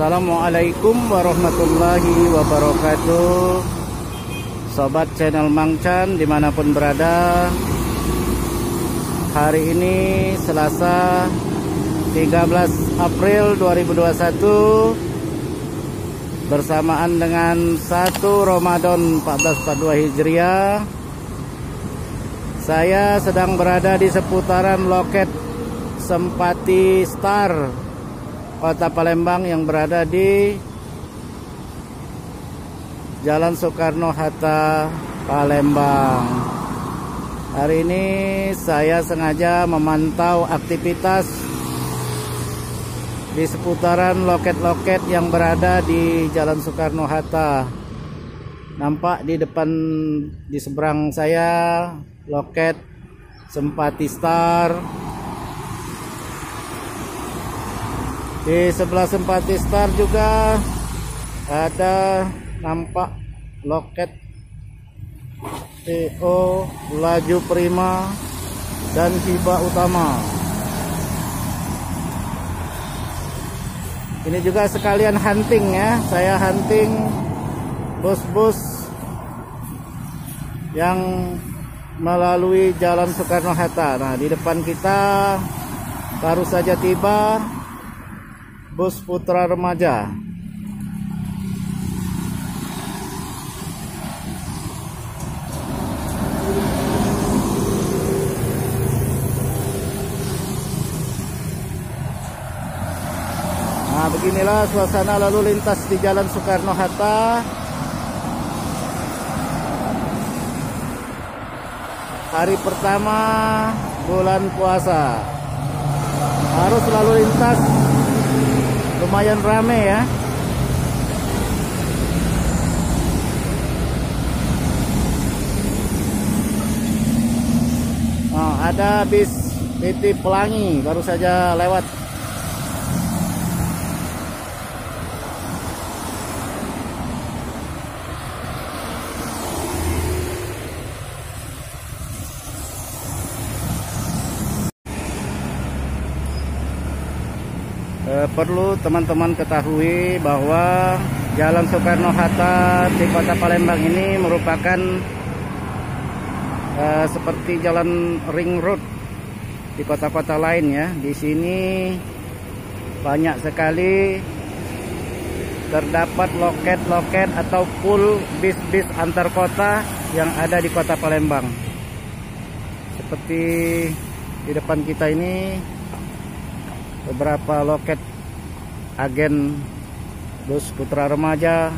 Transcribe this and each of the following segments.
Assalamualaikum warahmatullahi wabarakatuh. Sobat channel Mangchan dimanapun berada, hari ini Selasa 13 April 2021 bersamaan dengan 1 Ramadan 1442 Hijriah. Saya sedang berada di seputaran loket Sempati Star Kota Palembang yang berada di Jalan Soekarno-Hatta, Palembang. Hari ini saya sengaja memantau aktivitas di seputaran loket-loket yang berada di Jalan Soekarno-Hatta. Nampak di depan, di seberang saya, loket Sempati Star. Di sebelah Sempati Star juga ada nampak loket TO Laju Prima dan Hibah Utama. Ini juga sekalian hunting ya. Saya hunting bus-bus yang melalui Jalan Soekarno-Hatta. Nah, di depan kita baru saja tiba bus Putra Remaja. Nah, beginilah suasana lalu lintas di Jalan Soekarno-Hatta. Hari pertama bulan puasa. Arus lalu lintas lumayan rame ya. Oh, ada bis PT Pelangi baru saja lewat. Perlu teman-teman ketahui bahwa Jalan Soekarno-Hatta di Kota Palembang ini merupakan seperti jalan ring road di kota-kota lain ya. Di sini banyak sekali terdapat loket-loket atau pool bis-bis antar kota yang ada di Kota Palembang. Seperti di depan kita ini beberapa loket agen bus Putra Remaja,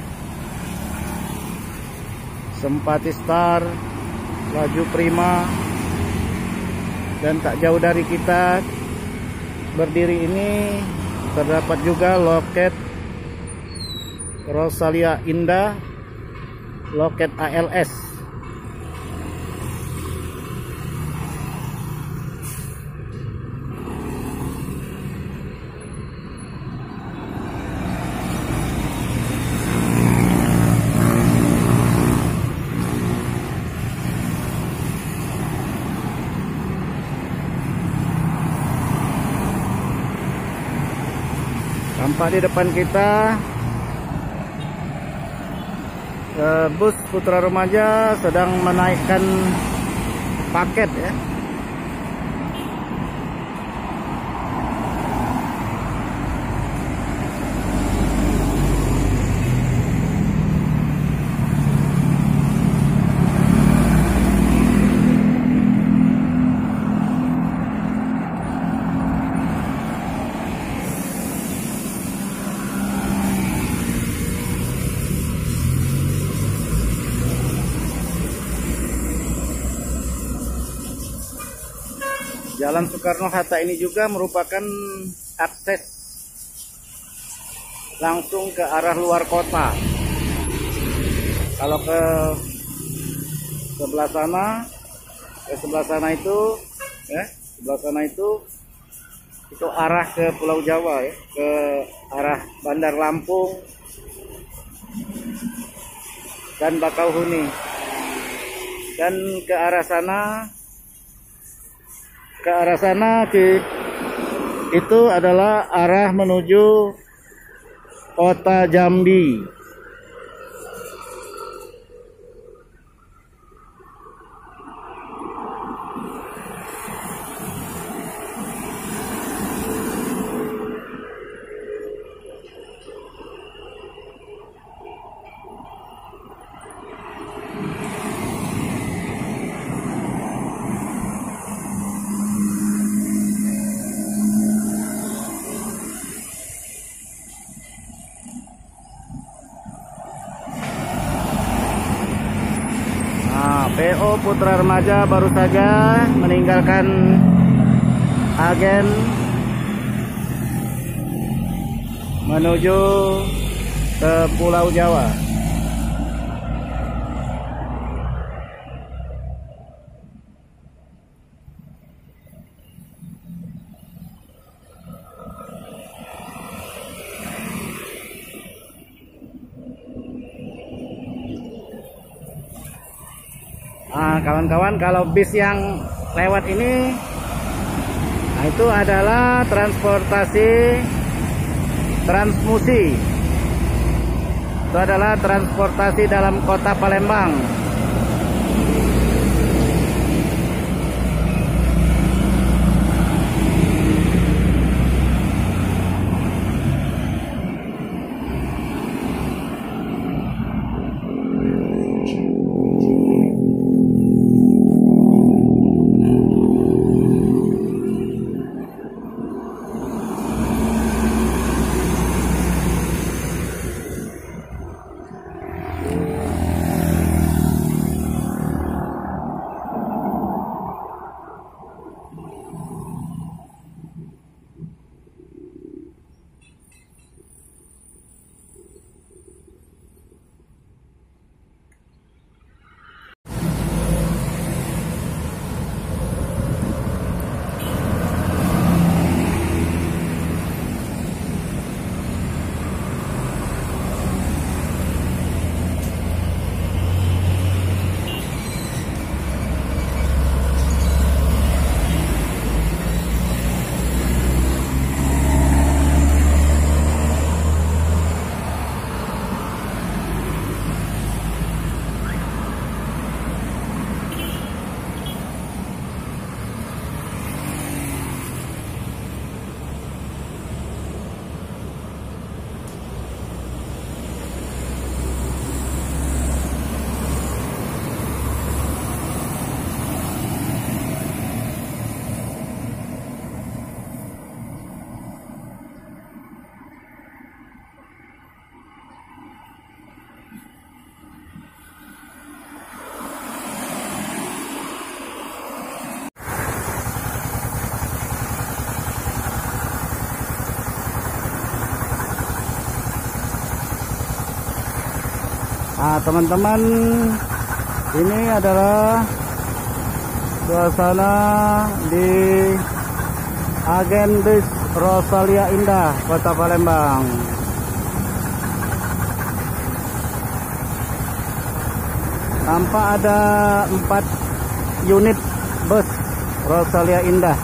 Sempati Star, Laju Prima, dan tak jauh dari kita berdiri ini terdapat juga loket Rosalia Indah, loket ALS. Tampak di depan kita bus Putra Remaja sedang menaikkan paket ya. Jalan Soekarno-Hatta ini juga merupakan akses langsung ke arah luar kota. Kalau ke sebelah sana itu itu arah ke Pulau Jawa ya, ke arah Bandar Lampung dan Bakauheni. Dan ke arah sana itu adalah arah menuju Kota Jambi. PO Putra Remaja baru saja meninggalkan agen menuju ke Pulau Jawa. Kawan-kawan, kalau bis yang lewat ini, nah itu adalah transportasi Transmusi. Itu adalah transportasi dalam kota Palembang. Nah, teman-teman, ini adalah suasana di agen bis Rosalia Indah, Kota Palembang. Tampak ada 4 unit bus Rosalia Indah.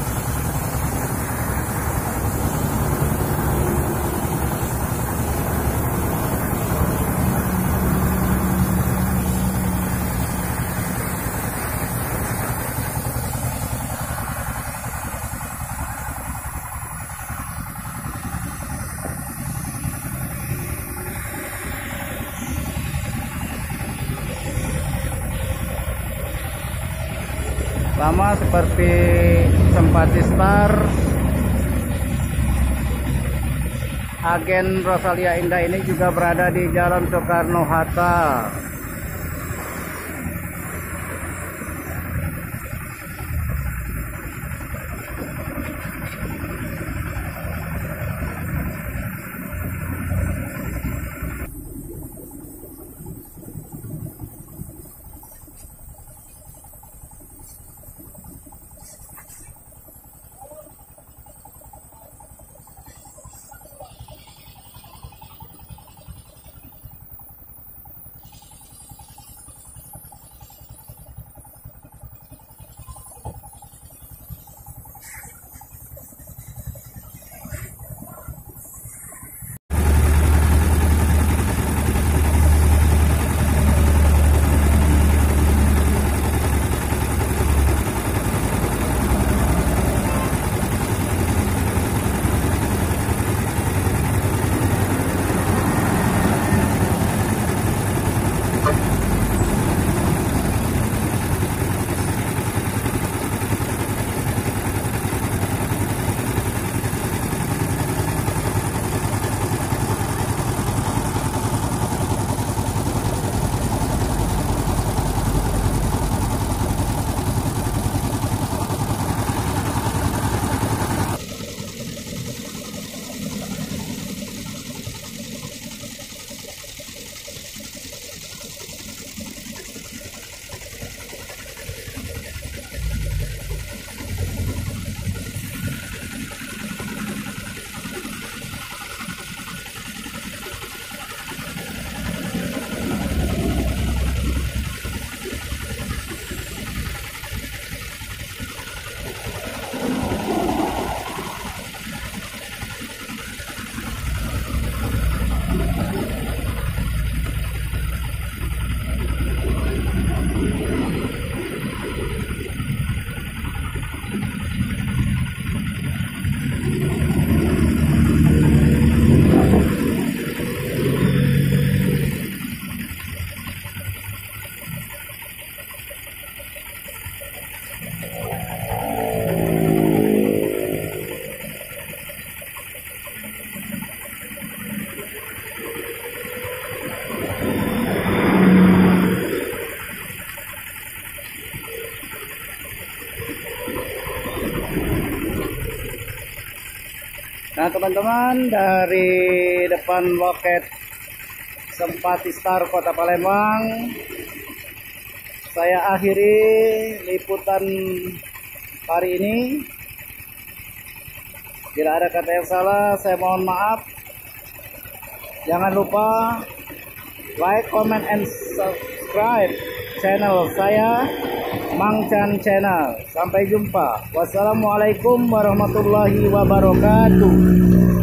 Sama seperti Sempati Star, agen Rosalia Indah ini juga berada di Jalan Soekarno-Hatta. teman-teman dari depan loket Sempati Star Kota Palembang. Saya akhiri liputan hari ini. Bila ada kata yang salah, saya mohon maaf. Jangan lupa like, comment, and subscribe channel saya, Mang Chan Channel. Sampai jumpa. Wassalamualaikum warahmatullahi wabarakatuh.